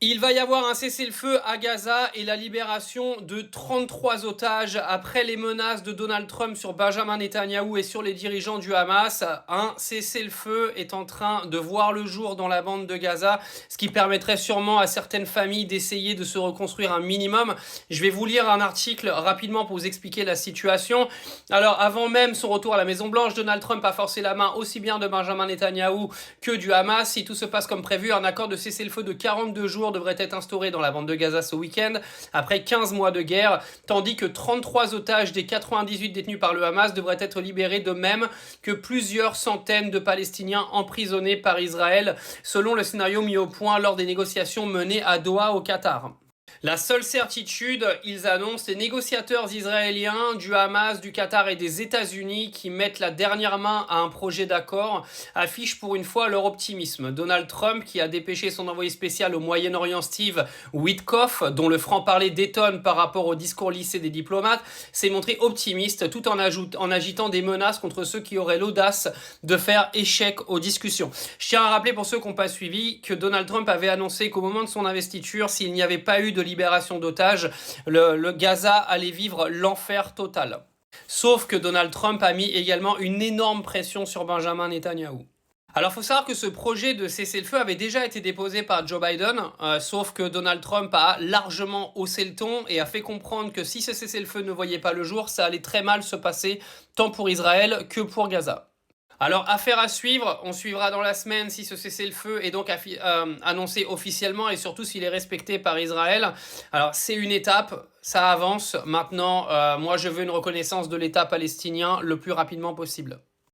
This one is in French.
Il va y avoir un cessez-le-feu à Gaza et la libération de 33 otages après les menaces de Donald Trump sur Benjamin Netanyahou et sur les dirigeants du Hamas. Un cessez-le-feu est en train de voir le jour dans la bande de Gaza, ce qui permettrait sûrement à certaines familles d'essayer de se reconstruire un minimum. Je vais vous lire un article rapidement pour vous expliquer la situation. Alors, avant même son retour à la Maison-Blanche, Donald Trump a forcé la main aussi bien de Benjamin Netanyahou que du Hamas. Si tout se passe comme prévu, un accord de cessez-le-feu de 42 jours devrait être instauré dans la bande de Gaza ce week-end, après 15 mois de guerre, tandis que 33 otages des 98 détenus par le Hamas devraient être libérés, de même que plusieurs centaines de Palestiniens emprisonnés par Israël, selon le scénario mis au point lors des négociations menées à Doha au Qatar. La seule certitude, ils annoncent, les négociateurs israéliens du Hamas, du Qatar et des États-Unis qui mettent la dernière main à un projet d'accord, affichent pour une fois leur optimisme. Donald Trump, qui a dépêché son envoyé spécial au Moyen-Orient Steve Witkoff, dont le franc-parler détonne par rapport au discours lissé des diplomates, s'est montré optimiste tout en agitant des menaces contre ceux qui auraient l'audace de faire échec aux discussions. Je tiens à rappeler pour ceux qui n'ont pas suivi que Donald Trump avait annoncé qu'au moment de son investiture, s'il n'y avait pas eu de libération d'otages, le Gaza allait vivre l'enfer total. Sauf que Donald Trump a mis également une énorme pression sur Benjamin Netanyahou. Alors, il faut savoir que ce projet de cessez-le-feu avait déjà été déposé par Joe Biden, sauf que Donald Trump a largement haussé le ton et a fait comprendre que si ce cessez-le-feu ne voyait pas le jour, ça allait très mal se passer, tant pour Israël que pour Gaza. Alors, affaire à suivre, on suivra dans la semaine si ce cessez-le-feu est donc annoncé officiellement et surtout s'il est respecté par Israël. Alors, c'est une étape, ça avance. Maintenant, moi je veux une reconnaissance de l'État palestinien le plus rapidement possible.